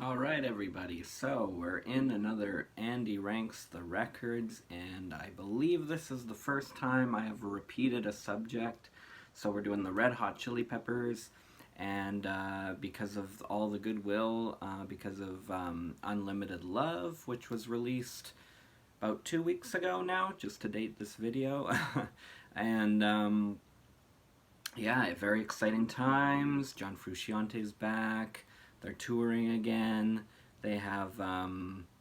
All right, everybody. So we're in another Andy Ranks the Records, and I believe this is the first time I have repeated a subject. So we're doing the Red Hot Chili Peppers, and because of all the goodwill, because of Unlimited Love, which was released about 2 weeks ago now, just to date this video, and yeah, very exciting times. John Frusciante's back. They're touring again. They have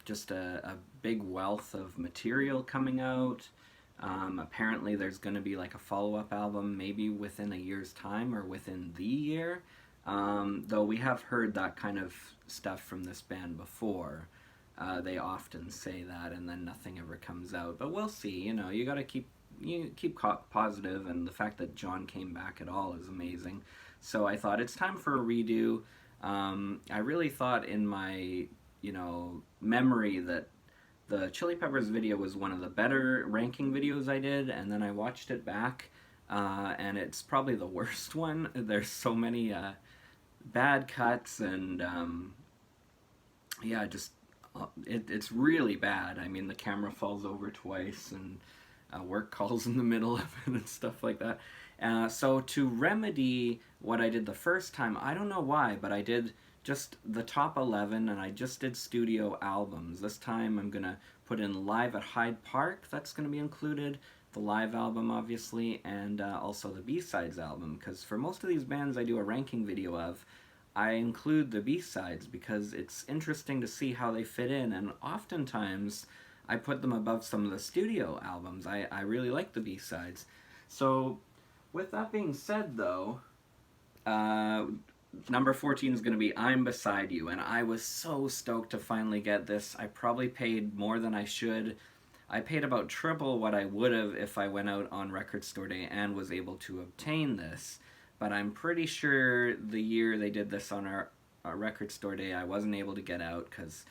just a big wealth of material coming out. Apparently, there's going to be like a follow up album maybe within a year's time or within the year. Though we have heard that kind of stuff from this band before. They often say that and then nothing ever comes out. But we'll see. You got to keep positive, and the fact that John came back at all is amazing. So I thought it's time for a redo. I really thought in my memory that the Chili Peppers video was one of the better ranking videos I did, and then I watched it back, and it's probably the worst one. There's so many bad cuts, and yeah, just it's really bad. I mean, the camera falls over twice, and work calls in the middle of it and stuff like that. So to remedy what I did the first time, I don't know why, but I did just the top 11 and I just did studio albums. This time I'm going to put in Live at Hyde Park, that's going to be included, the live album obviously, and also the B-Sides album, because for most of these bands I do a ranking video of, I include the B-Sides because it's interesting to see how they fit in, and oftentimes I put them above some of the studio albums. I really like the B-Sides. So with that being said, though, number 14 is going to be I'm Beside You, and I was so stoked to finally get this. I probably paid more than I should. I paid about triple what I would have if I went out on Record Store Day and was able to obtain this, but I'm pretty sure the year they did this on our Record Store Day I wasn't able to get out because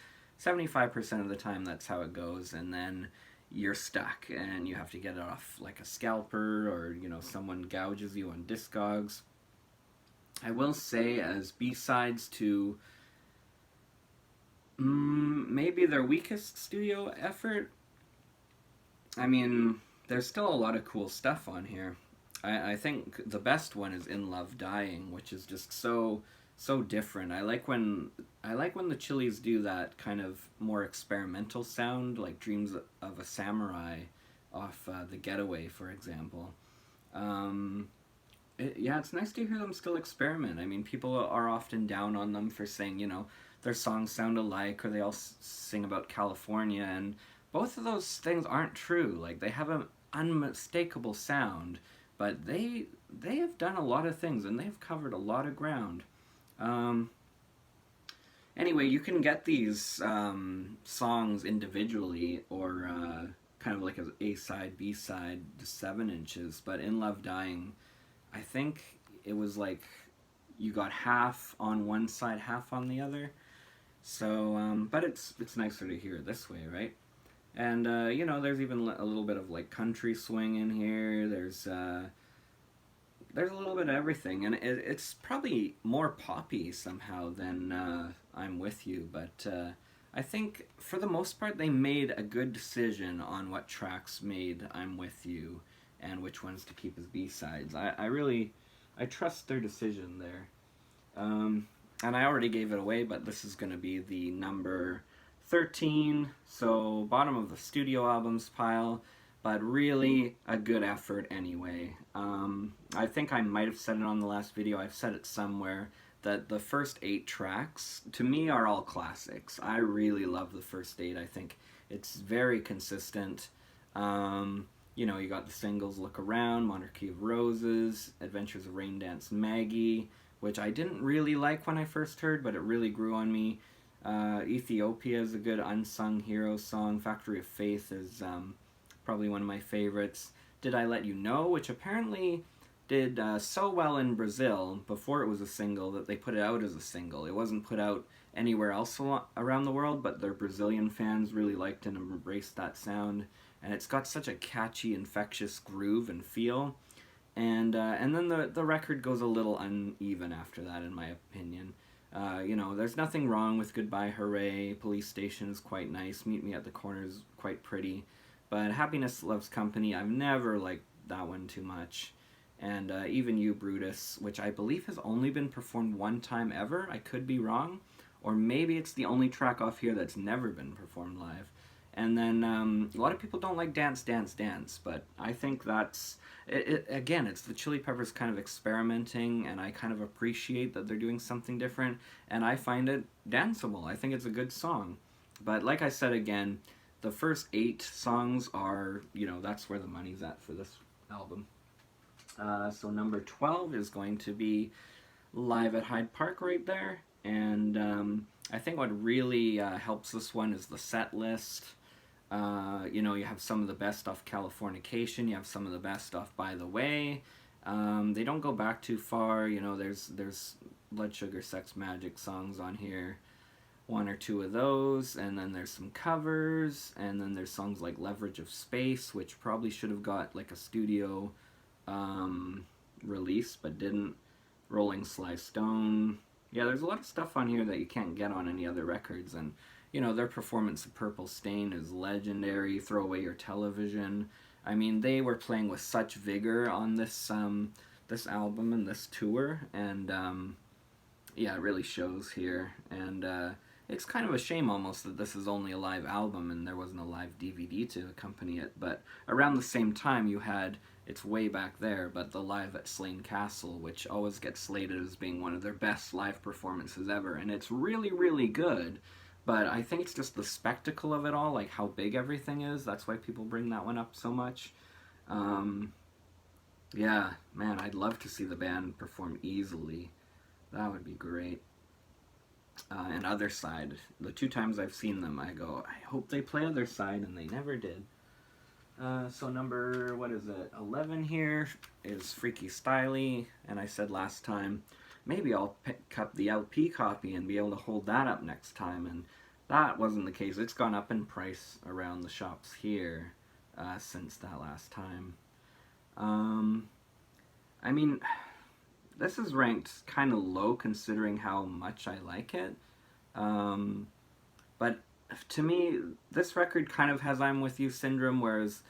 75% of the time that's how it goes, and then you're stuck and you have to get it off like a scalper, or someone gouges you on Discogs. I will say, as B-sides to maybe their weakest studio effort, I mean, there's still a lot of cool stuff on here. I think the best one is In Love Dying, which is just so different. I like when the Chili's do that kind of more experimental sound, like Dreams of a Samurai off the Getaway, for example. Yeah, it's nice to hear them still experiment. I mean, people are often down on them for saying, their songs sound alike, or they all sing about California, and both of those things aren't true. Like, they have an unmistakable sound, but they have done a lot of things, and they've covered a lot of ground. Um, Anyway, you can get these songs individually, or kind of like a side, B side, the 7 inches. But In Love Dying, I think it was like you got half on one side, half on the other. So, but it's nicer to hear it this way, right? And there's even a little bit of like country swing in here. There's a little bit of everything, and it's probably more poppy somehow than I'm With You, but I think for the most part they made a good decision on what tracks made I'm With You and which ones to keep as B-sides. I trust their decision there. And I already gave it away, but this is going to be the number 13, so bottom of the studio albums pile, but really a good effort anyway. I think I might have said it on the last video, I've said it somewhere, that the first 8 tracks, to me, are all classics. I really love the first 8. I think it's very consistent. You got the singles Look Around, Monarchy of Roses, Adventures of Rain Dance Maggie, which I didn't really like when I first heard, but it really grew on me. Ethiopia is a good unsung hero song. Factory of Faith is probably one of my favorites. Did I Let You Know, which apparently did so well in Brazil before it was a single that they put it out as a single. It wasn't put out anywhere else around the world, but their Brazilian fans really liked and embraced that sound. And it's got such a catchy, infectious groove and feel. And then the record goes a little uneven after that, in my opinion. You know, there's nothing wrong with Goodbye Hooray. Police Station is quite nice. Meet Me at the Corner is quite pretty. But Happiness Loves Company, I've never liked that one too much. And Even You, Brutus, which I believe has only been performed one time ever. I could be wrong. Or maybe it's the only track off here that's never been performed live. And then a lot of people don't like Dance, Dance, Dance, but I think that's again, it's the Chili Peppers kind of experimenting, and I kind of appreciate that they're doing something different, and I find it danceable. I think it's a good song. But like I said again, the first 8 songs are, you know, that's where the money's at for this album. So number 12 is going to be Live at Hyde Park right there, and I think what really helps this one is the set list. You know, you have some of the best off Californication, you have some of the best off By the Way. They don't go back too far, you know, there's Blood Sugar Sex Magik songs on here, 1 or 2 of those, and then there's some covers, and then there's songs like Leverage of Space, which probably should have got like a studio release, but didn't. Rolling Sly Stone. Yeah, there's a lot of stuff on here that you can't get on any other records, and you know, their performance of Purple Stain is legendary. Throw Away Your Television. I mean, they were playing with such vigor on this this album and this tour, and yeah, it really shows here. And it's kind of a shame almost that this is only a live album and there wasn't a live DVD to accompany it. But around the same time, you had, it's way back there, but the Live at Slane Castle, which always gets slated as being one of their best live performances ever, and it's really, really good. But I think it's just the spectacle of it all, like how big everything is. That's why people bring that one up so much. Yeah, man, I'd love to see the band perform easily. That would be great. And Other Side, the 2 times I've seen them, I go, I hope they play Other Side, and they never did. So number, what is it, 11 here is Freaky Styley, and I said last time, maybe I'll pick up the LP copy and be able to hold that up next time, and that wasn't the case. It's gone up in price around the shops here since that last time. I mean, this is ranked kind of low considering how much I like it, but to me, this record kind of has I'm With You syndrome, whereas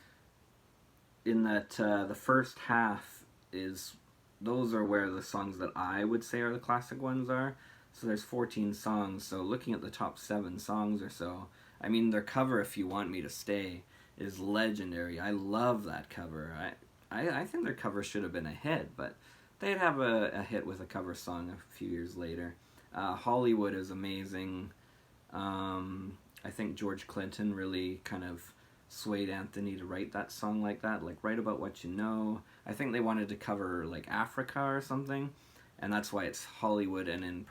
in that the first half is, those are where the songs that I would say are the classic ones are. So there's 14 songs, so looking at the top 7 songs or so, I mean, their cover, If You Want Me to Stay, is legendary. I love that cover. I think their cover should have been a hit, but they'd have a hit with a cover song a few years later. Hollywood is amazing. I think George Clinton really kind of swayed Anthony to write that song like that, like Write About What You Know. I think they wanted to cover like Africa or something, and that's why it's Hollywood and in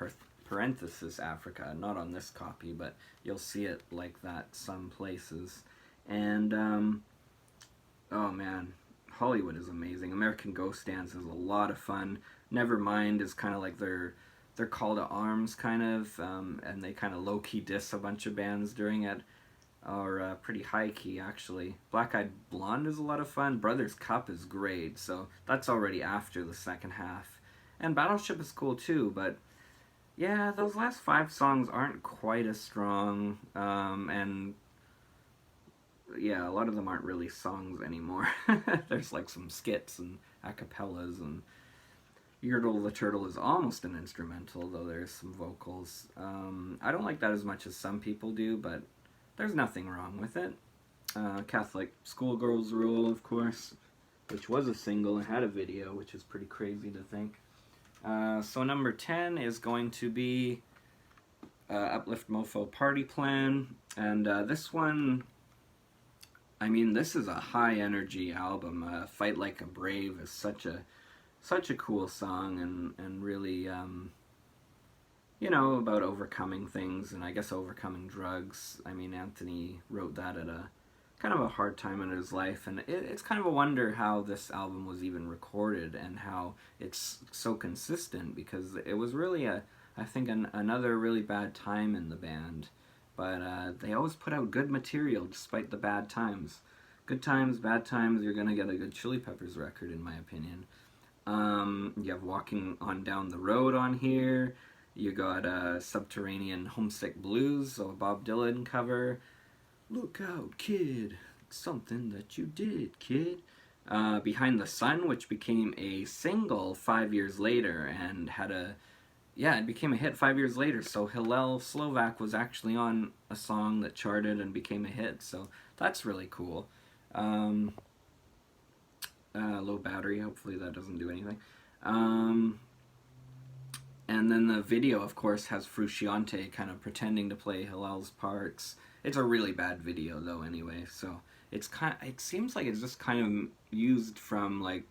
parenthesis Africa, not on this copy, but you'll see it like that some places. And oh man, Hollywood is amazing. American Ghost Dance is a lot of fun. Nevermind is kind of like their call to arms, kind of, and they kind of low-key diss a bunch of bands during it, or pretty high-key, actually. Black Eyed Blonde is a lot of fun. Brothers Cup is great, so that's already after the second half. And Battleship is cool, too, but yeah, those last 5 songs aren't quite as strong, and yeah, a lot of them aren't really songs anymore. There's like some skits and acapellas, and Yertle the Turtle is almost an instrumental, though there's some vocals. I don't like that as much as some people do, but there's nothing wrong with it. Catholic Schoolgirls Rule, of course, which was a single and had a video, which is pretty crazy to think. So number 10 is going to be Uplift Mofo Party Plan, and this one, I mean, this is a high-energy album. Fight Like a Brave is such a cool song, and really, you know, about overcoming things, and I guess overcoming drugs. I mean, Anthony wrote that at a kind of a hard time in his life, and it's kind of a wonder how this album was even recorded and how it's so consistent, because it was really I think another really bad time in the band, but they always put out good material despite the bad times. Good times, bad times, you're gonna get a good Chili Peppers record, in my opinion. You have Walking on Down the Road on here, You got Subterranean Homesick Blues, so a Bob Dylan cover. Look out, kid, something that you did, kid. Behind the Sun, which became a single 5 years later and had a, yeah, it became a hit 5 years later. So Hillel Slovak was actually on a song that charted and became a hit. So that's really cool. Low battery, hopefully that doesn't do anything. And then the video, of course, has Frusciante kind of pretending to play Hillel's parts. It's a really bad video, though, anyway. So it seems like it's just kind of used from like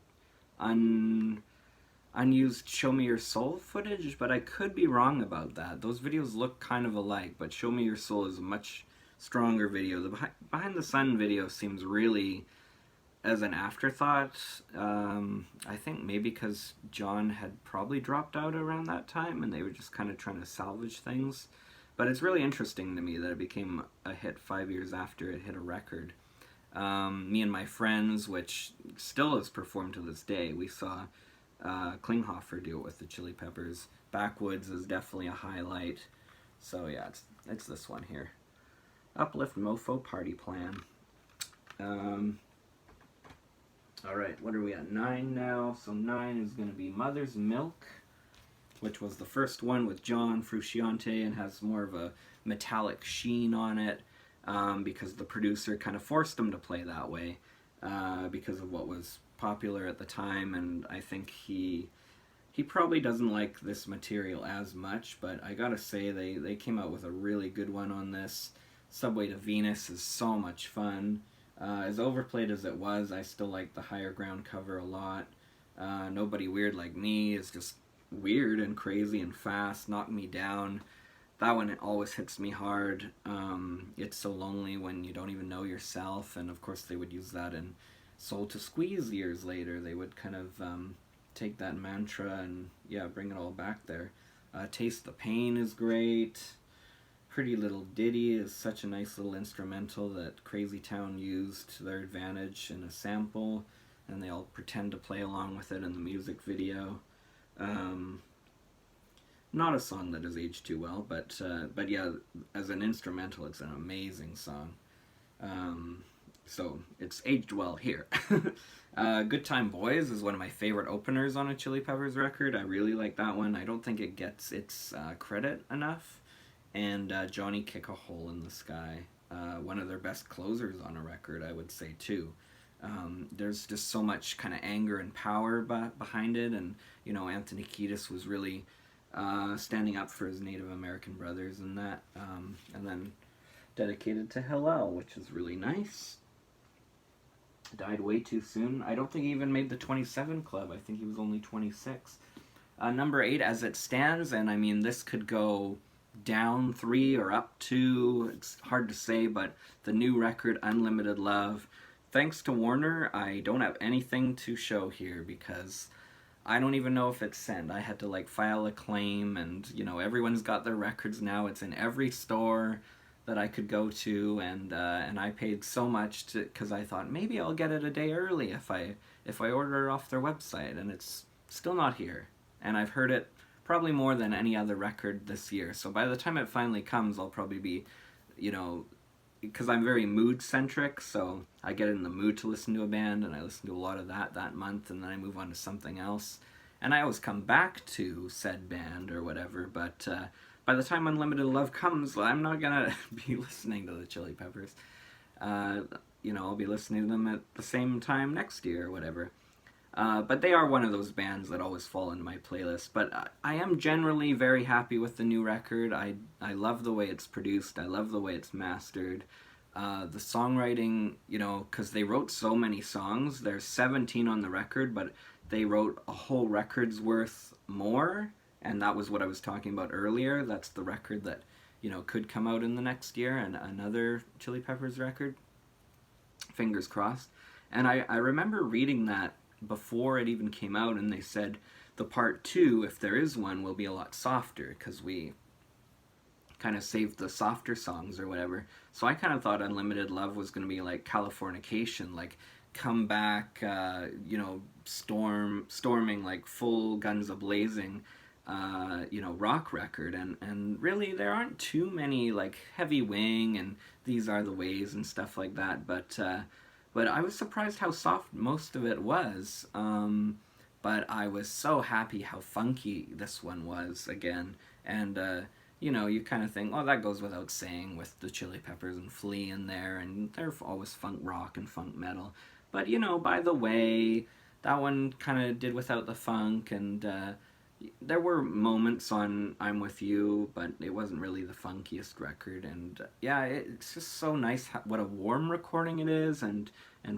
unused Show Me Your Soul footage, but I could be wrong about that. Those videos look kind of alike, but Show Me Your Soul is a much stronger video. The Behind the Sun video seems really as an afterthought. I think maybe because John had probably dropped out around that time and they were just kind of trying to salvage things. But it's really interesting to me that it became a hit 5 years after it hit a record. Me and My Friends, which still is performed to this day, we saw Klinghoffer do it with the Chili Peppers. Backwoods is definitely a highlight. So yeah, it's this one here. Uplift Mofo Party Plan. Alright, what are we at? 9 now. So 9 is going to be Mother's Milk, which was the first one with John Frusciante and has more of a metallic sheen on it, because the producer kind of forced him to play that way because of what was popular at the time, and I think he probably doesn't like this material as much, but I gotta say they came out with a really good one on this. Subway to Venus is so much fun. As overplayed as it was, I still like the Higher Ground cover a lot. Nobody Weird Like Me is just weird and crazy and fast, Knock Me Down. That one, it always hits me hard. It's So Lonely When You Don't Even Know Yourself, and of course they would use that in Soul to Squeeze years later. They would kind of take that mantra and, yeah, bring it all back there. Taste the Pain is great. Pretty Little Ditty is such a nice little instrumental that Crazy Town used to their advantage in a sample, and they all pretend to play along with it in the music video. Not a song that has aged too well, but yeah, as an instrumental, it's an amazing song. So it's aged well here. Good Time Boys is one of my favorite openers on a Chili Peppers record. I really like that one. I don't think it gets its credit enough. And Johnny Kick a Hole in the Sky, one of their best closers on a record, I would say, too. There's just so much kind of anger and power behind it, and, you know, Anthony Kiedis was really standing up for his Native American brothers and that, and then dedicated to Hillel, which is really nice. Died way too soon. I don't think he even made the 27 club. I think he was only 26. Number 8, As It Stands, and I mean, this could go down 3 or up 2, it's hard to say, but the new record, Unlimited Love. Thanks to Warner, I don't have anything to show here because I don't even know if it's sent. I had to like file a claim, and you know, everyone's got their records now. It's in every store that I could go to, and I paid so much because I thought maybe I'll get it a day early if I order it off their website, and it's still not here. And I've heard it probably more than any other record this year. So by the time it finally comes, I'll probably be, you know, because I'm very mood-centric, so I get in the mood to listen to a band, and I listen to a lot of that month, and then I move on to something else. And I always come back to said band or whatever, but by the time Unlimited Love comes, I'm not going to be listening to the Chili Peppers. You know, I'll be listening to them at the same time next year or whatever. But they are one of those bands that always fall into my playlist. But I am generally very happy with the new record. I love the way it's produced. I love the way it's mastered. The songwriting, you know, because they wrote so many songs. There's 17 on the record, but they wrote a whole record's worth more. And that was what I was talking about earlier. That's the record that, you know, could come out in the next year, and another Chili Peppers record. Fingers crossed. And I remember reading that before it even came out, and they said the part 2, if there is one, will be a lot softer because we kind of saved the softer songs or whatever. So I kind of thought Unlimited Love was going to be like Californication, like come back, you know, storming like full guns a-blazing. rock record, and really there aren't too many like Heavy Wing and These Are the Ways and stuff like that, but I was surprised how soft most of it was. But I was so happy how funky this one was again, and you kind of think, oh, that goes without saying with the Chili Peppers and Flea in there, and they're always funk rock and funk metal. But by the way, that one kind of did without the funk, and there were moments on I'm With You, but it wasn't really the funkiest record. And yeah, it's just so nice what a warm recording it is, and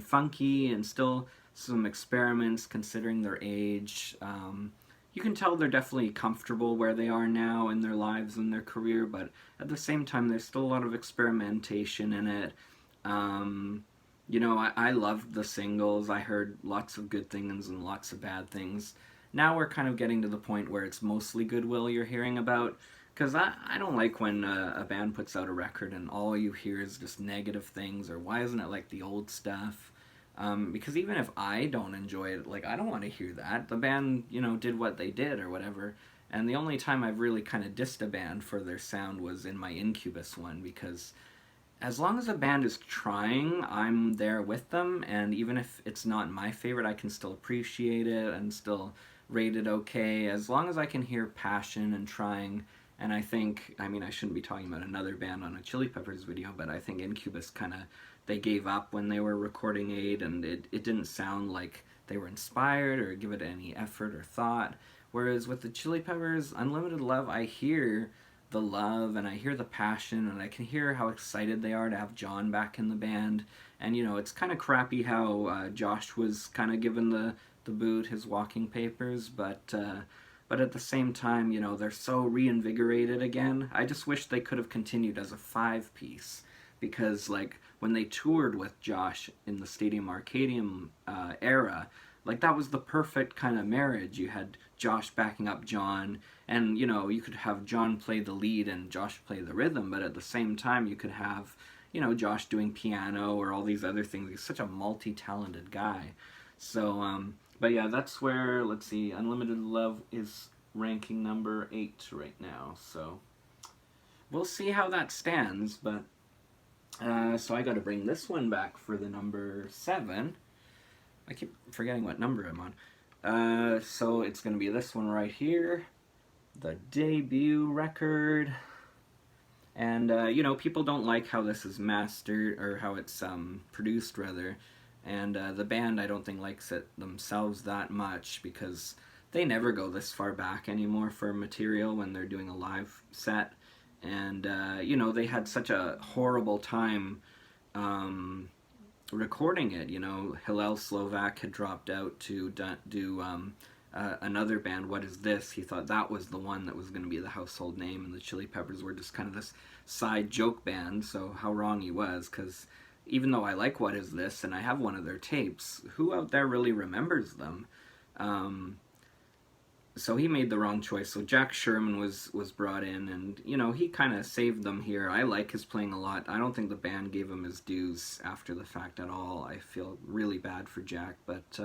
funky, and still some experiments considering their age. You can tell they're definitely comfortable where they are now in their lives and their career, but at the same time, there's still a lot of experimentation in it. I loved the singles. I heard lots of good things and lots of bad things. Now we're kind of getting to the point where it's mostly goodwill you're hearing about, because I don't like when a band puts out a record and all you hear is just negative things, or why isn't it like the old stuff? Because even if I don't enjoy it, like, I don't want to hear that. The band, did what they did or whatever. And the only time I've really kind of dissed a band for their sound was in my Incubus one, because as long as a band is trying, I'm there with them, and even if it's not my favorite, I can still appreciate it and still rate it okay, as long as I can hear passion and trying. And I think, I shouldn't be talking about another band on a Chili Peppers video, but I think Incubus they gave up when they were recording Aid, and it didn't sound like they were inspired or give it any effort or thought. Whereas with the Chili Peppers, Unlimited Love, I hear the love and I hear the passion, and I can hear how excited they are to have John back in the band. And it's kind of crappy how Josh was kind of given the boot, his walking papers, but at the same time, they're so reinvigorated again. I just wish they could have continued as a 5-piece, because like when they toured with Josh in the Stadium Arcadium era, like that was the perfect kind of marriage. You had Josh backing up John, and you could have John play the lead and Josh play the rhythm, but at the same time you could have Josh doing piano or all these other things. He's such a multi-talented guy. So but yeah, that's where, let's see, Unlimited Love is ranking number 8 right now, so we'll see how that stands. But so I gotta bring this one back for the number 7. I keep forgetting what number I'm on. So it's gonna be this one right here, the debut record. And people don't like how this is mastered, or how it's produced rather. And the band, I don't think, likes it themselves that much, because they never go this far back anymore for material when they're doing a live set. And they had such a horrible time recording it. Hillel Slovak had dropped out to do another band, What Is This? He thought that was the one that was going to be the household name, and the Chili Peppers were just kind of this side joke band. So how wrong he was, because even though I like What Is This and I have one of their tapes, who out there really remembers them? So he made the wrong choice. So Jack Sherman was brought in, and he kind of saved them here. I like his playing a lot. I don't think the band gave him his dues after the fact at all. I feel really bad for Jack, but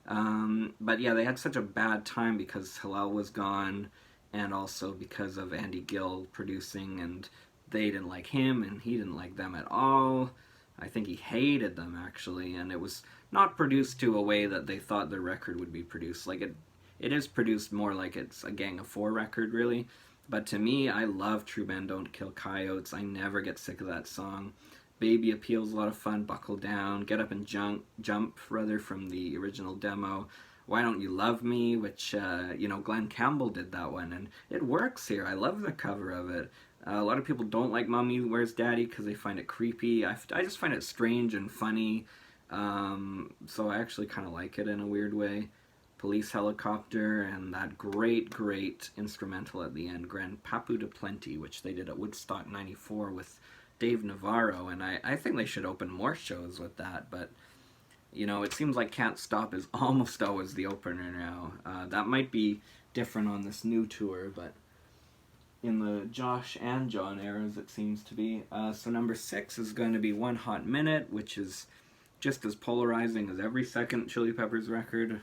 yeah, they had such a bad time because Hillel was gone, and also because of Andy Gill producing, and they didn't like him and he didn't like them at all. I think he hated them, actually, and it was not produced to a way that they thought their record would be produced. Like, it is produced more like it's a Gang of Four record, really. But to me, I love True Men Don't Kill Coyotes. I never get sick of that song. Baby Appeal's a lot of fun. Buckle Down. Get Up and Jump, rather, from the original demo. Why Don't You Love Me, which, Glenn Campbell did that one, and it works here. I love the cover of it. A lot of people don't like Mommy Where's Daddy because they find it creepy. I just find it strange and funny, so I actually kind of like it in a weird way. Police Helicopter, and that great instrumental at the end, Grand Papu de Plenty, which they did at Woodstock 94 with Dave Navarro, and I think they should open more shows with that, but it seems like Can't Stop is almost always the opener now. That might be different on this new tour, but in the Josh and John eras it seems to be. So number 6 is going to be One Hot Minute, which is just as polarizing as every second Chili Peppers record.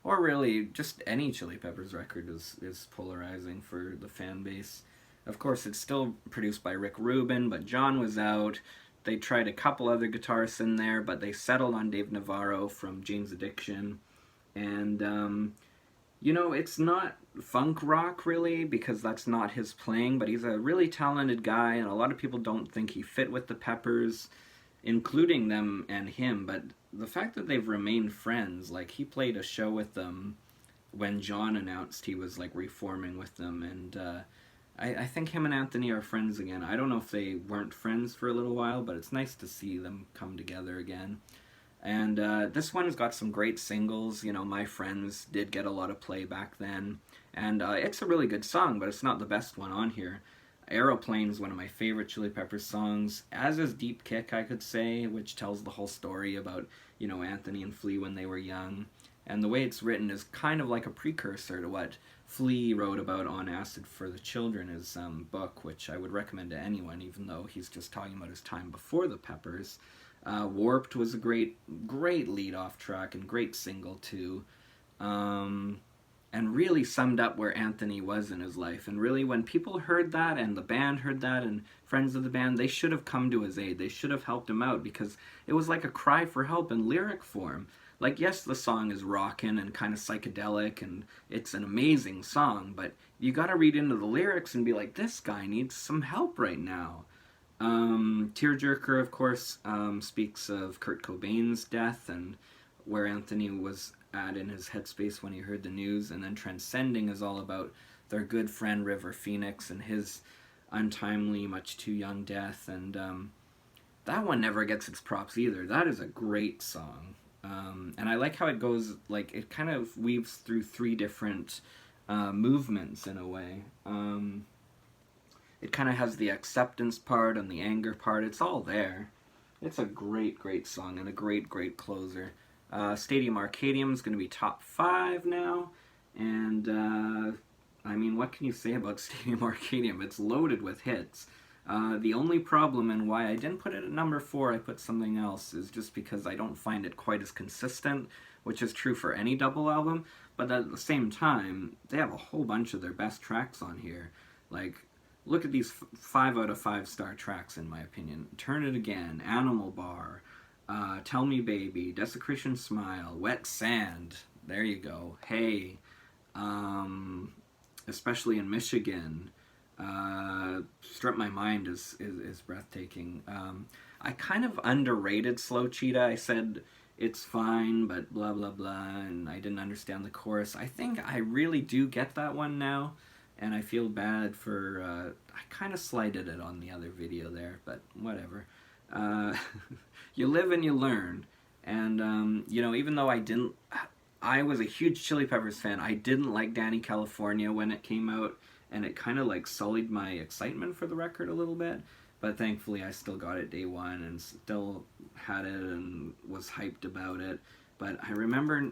or really just any Chili Peppers record is polarizing for the fan base. Of course, it's still produced by Rick Rubin, but John was out. They tried a couple other guitarists in there, but they settled on Dave Navarro from Jane's Addiction. And, it's not funk rock really, because that's not his playing, but he's a really talented guy, and a lot of people don't think he fit with the Peppers, including them and him, but the fact that they've remained friends, like he played a show with them when John announced he was like reforming with them, and I think him and Anthony are friends again. I don't know if they weren't friends for a little while, but it's nice to see them come together again. And this one's got some great singles. My Friends did get a lot of play back then, and it's a really good song, but it's not the best one on here. Aeroplane's one of my favorite Chili Peppers songs, as is Deep Kick, I could say, which tells the whole story about, Anthony and Flea when they were young. And the way it's written is kind of like a precursor to what Flea wrote about on Acid for the Children, his book, which I would recommend to anyone, even though he's just talking about his time before the Peppers. Warped was a great lead-off track and great single, too. And really summed up where Anthony was in his life. And really, when people heard that, and the band heard that, and friends of the band, they should have come to his aid. They should have helped him out, because it was like a cry for help in lyric form. Like, yes, the song is rockin' and kind of psychedelic, and it's an amazing song, but you gotta read into the lyrics and be like, this guy needs some help right now. Tearjerker, of course, speaks of Kurt Cobain's death and where Anthony was at in his headspace when he heard the news, and then Transcending is all about their good friend River Phoenix and his untimely, much too young death, and that one never gets its props either. That is a great song, and I like how it goes, like, it kind of weaves through three different movements in a way. It kind of has the acceptance part and the anger part. It's all there. It's a great song and a great closer. Stadium Arcadium is going to be top 5 now, and I mean, what can you say about Stadium Arcadium? It's loaded with hits. The only problem, and why I didn't put it at number 4, I put something else, is just because I don't find it quite as consistent, which is true for any double album, but at the same time, they have a whole bunch of their best tracks on here. Like, look at these 5 out of 5 star tracks, in my opinion. Turn It Again, Animal Bar, Tell Me Baby, Desecration Smile, Wet Sand, there you go, Hey, Especially in Michigan, Strip My Mind is breathtaking. I kind of underrated Slow Cheetah. I said it's fine, but blah blah blah, and I didn't understand the chorus. I think I really do get that one now, and I feel bad for, I kind of slighted it on the other video there, but whatever. You live and you learn, and even though I was a huge Chili Peppers fan, I didn't like Danny California when it came out, and it kind of like sullied my excitement for the record a little bit, but thankfully I still got it day one and still had it and was hyped about it. But I remember,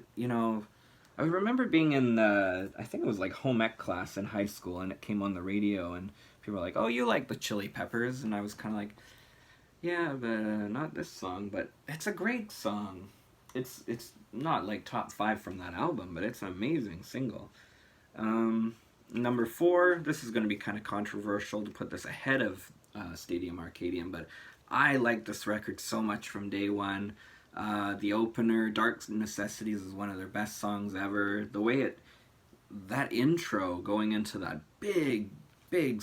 being in I think it was like home ec class in high school, and it came on the radio, and people were like, oh, you like the Chili Peppers? And I was kind of like, yeah, but not this song, but it's a great song. It's not like top 5 from that album, but it's an amazing single. Number 4, this is going to be kind of controversial to put this ahead of Stadium Arcadium, but I like this record so much from day one. The opener, Dark Necessities, is one of their best songs ever. The way that intro going into that big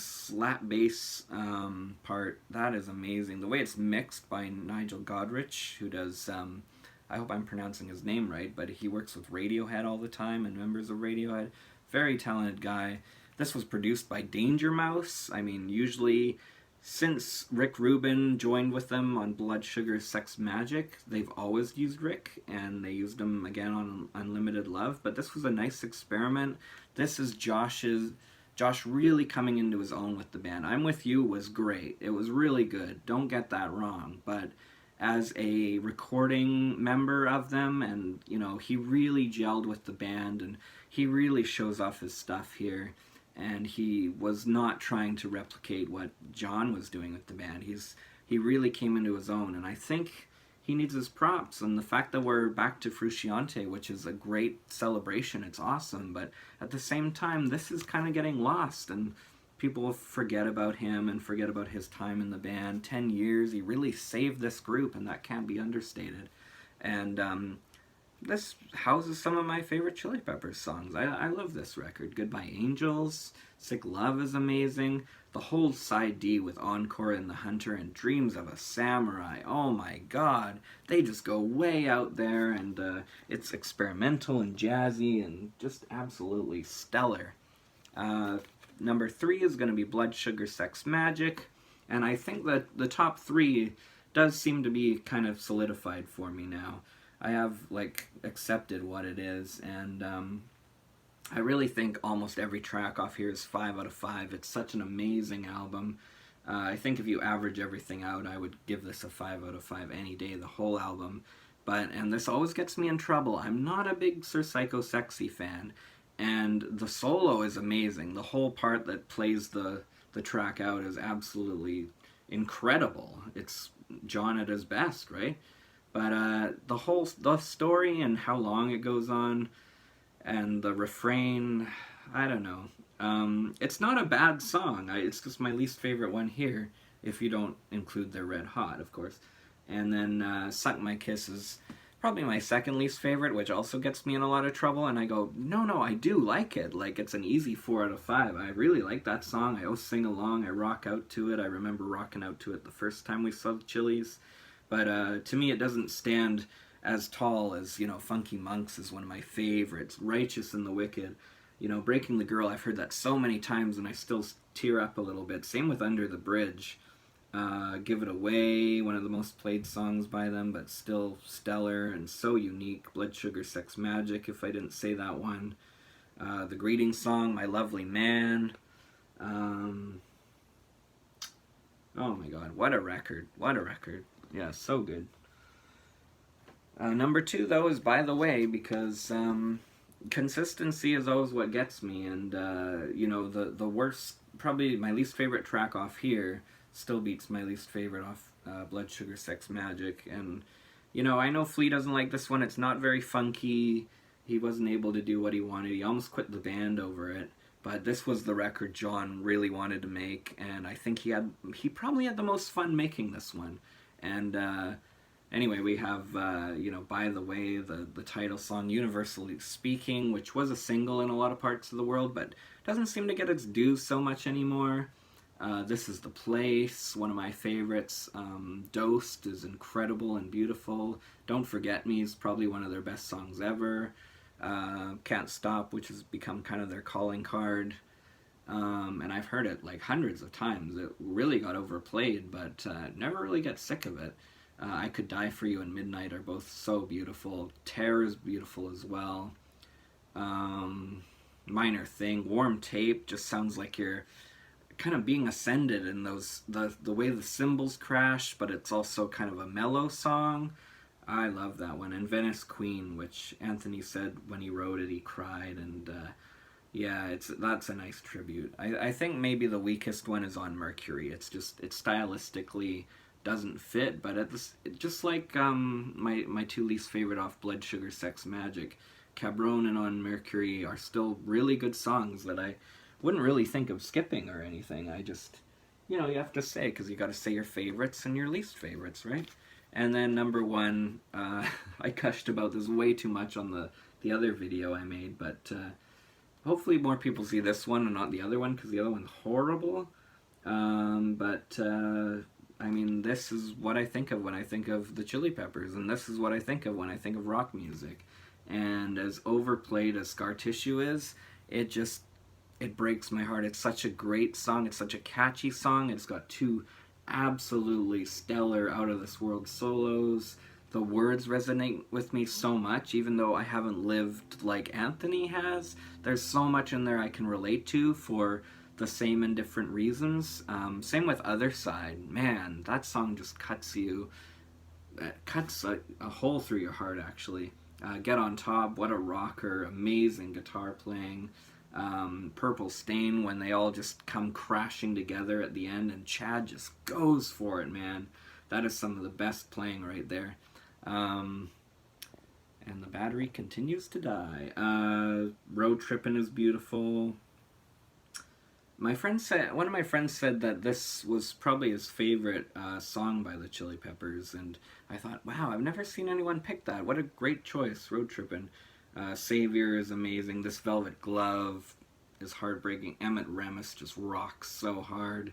slap bass part, that is amazing. The way it's mixed by Nigel Godrich, who does, I hope I'm pronouncing his name right, but he works with Radiohead all the time and members of Radiohead. Very talented guy. This was produced by Danger Mouse. I mean, usually, since Rick Rubin joined with them on Blood Sugar Sex Magik, they've always used Rick, and they used him again on Unlimited Love, but this was a nice experiment. This is Josh really coming into his own with the band. I'm With You was great. It was really good. Don't get that wrong, but as a recording member of them, and he really gelled with the band, and he really shows off his stuff here, and he was not trying to replicate what John was doing with the band. He really came into his own, and I think he needs his props. And the fact that we're back to Frusciante, which is a great celebration, it's awesome. But at the same time, this is kind of getting lost, and people forget about him and forget about his time in the band. 10 years, he really saved this group, and that can't be understated. And this houses some of my favorite Chili Peppers songs. I love this record. Goodbye Angels, Sick Love is amazing. The whole side D with Encore and the Hunter and Dreams of a Samurai. Oh my god. They just go way out there, and it's experimental and jazzy and just absolutely stellar. Number 3 is going to be Blood Sugar Sex Magik, and I think that the top 3 does seem to be kind of solidified for me now. I have, like, accepted what it is, and I really think almost every track off here is 5 out of 5. It's such an amazing album. I think if you average everything out, I would give this a 5 out of 5 any day, the whole album. And this always gets me in trouble. I'm not a big Sir Psycho Sexy fan, and the solo is amazing. The whole part that plays the track out is absolutely incredible. It's John at his best, right? But the story and how long it goes on, and the refrain, I don't know. It's not a bad song. It's just my least favorite one here, if you don't include their Red Hot, of course. And then Suck My Kiss is probably my second least favorite, which also gets me in a lot of trouble. And I go, no, I do like it. Like, it's an easy 4 out of 5. I really like that song. I always sing along. I rock out to it. I remember rocking out to it the first time we saw the Chili's. But to me, it doesn't stand as tall as, Funky Monks is one of my favorites. Righteous and the Wicked. Breaking the Girl, I've heard that so many times and I still tear up a little bit. Same with Under the Bridge. Give It Away, one of the most played songs by them, but still stellar and so unique. Blood Sugar Sex Magik, if I didn't say that one. The Greeting Song, My Lovely Man. Oh my god, what a record. What a record. Yeah, so good. Number 2, though, is By the Way, because consistency is always what gets me, and, the worst, probably my least favorite track off here still beats my least favorite off Blood Sugar Sex Magik, and, I know Flea doesn't like this one. It's not very funky. He wasn't able to do what he wanted. He almost quit the band over it, but this was the record John really wanted to make, and I think he probably had the most fun making this one. And anyway, we have, By the Way, the title song, Universally Speaking, which was a single in a lot of parts of the world, but doesn't seem to get its due so much anymore. This Is the Place, one of my favorites. Dosed is incredible and beautiful. Don't Forget Me is probably one of their best songs ever. Can't Stop, which has become kind of their calling card. And I've heard it like hundreds of times. It really got overplayed, but never really get sick of it. I Could Die For You and Midnight are both so beautiful. Tear is beautiful as well. Minor Thing. Warm Tape just sounds like you're kind of being ascended in the way the cymbals crash, but it's also kind of a mellow song. I love that one. And Venice Queen, which Anthony said when he wrote it he cried, and yeah, that's a nice tribute. I think maybe the weakest one is on Mercury. It stylistically doesn't fit, but just like my 2 least favorite off Blood Sugar Sex Magik, Cabron and On Mercury are still really good songs that I wouldn't really think of skipping or anything. I just, you have to say, because you got to say your favorites and your least favorites, right? And then number 1, I gushed about this way too much on the other video I made, but hopefully more people see this one and not the other one, because the other one's horrible. I mean, this is what I think of when I think of the Chili Peppers, and this is what I think of when I think of rock music. And as overplayed as Scar Tissue is, it breaks my heart. It's such a great song. It's such a catchy song. It's got 2 absolutely stellar, out-of-this-world solos. The words resonate with me so much, even though I haven't lived like Anthony has. There's so much in there I can relate to for the same and different reasons. Same with Other Side. Man, that song just cuts a hole through your heart, actually. Get On Top, what a rocker, amazing guitar playing. Purple Stain, when they all just come crashing together at the end, and Chad just goes for it, man. That is some of the best playing right there. And the battery continues to die. Road Trippin' is beautiful. One of my friends said that this was probably his favorite song by the Chili Peppers, and I thought, wow, I've never seen anyone pick that. What a great choice, Road Trippin'. Savior is amazing. This Velvet Glove is heartbreaking. Emmett Remus just rocks so hard.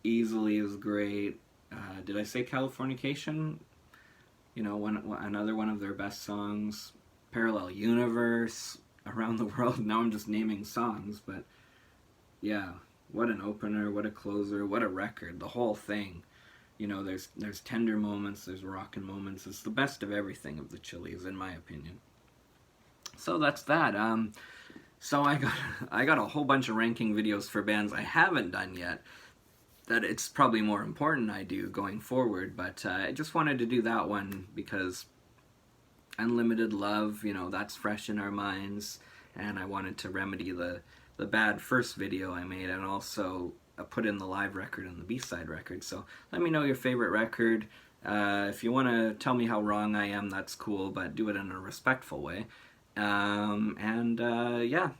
Easily is great. Did I say Californication? You know, another one of their best songs. Parallel Universe, Around the World. Now I'm just naming songs, but yeah, what an opener, what a closer, what a record. The whole thing. You know, there's tender moments, there's rockin' moments. It's the best of everything of the Chili's, in my opinion. So that's that. So I got a whole bunch of ranking videos for bands I haven't done yet, that it's probably more important I do going forward, but I just wanted to do that one because Unlimited Love, you know, that's fresh in our minds, and I wanted to remedy the bad first video I made, and also put in the live record and the B-side record. So let me know your favorite record. If you want to tell me how wrong I am, that's cool, but do it in a respectful way. Yeah.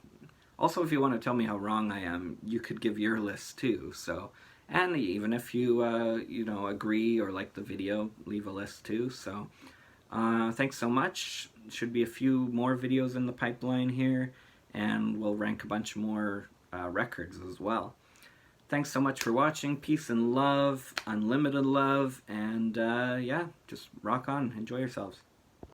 Also, if you want to tell me how wrong I am, you could give your list too. So, and even if you you know, agree or like the video, leave a list too. So, thanks so much. Should be a few more videos in the pipeline here, and we'll rank a bunch more records as well. Thanks so much for watching. Peace and love, unlimited love, and yeah, just rock on. Enjoy yourselves.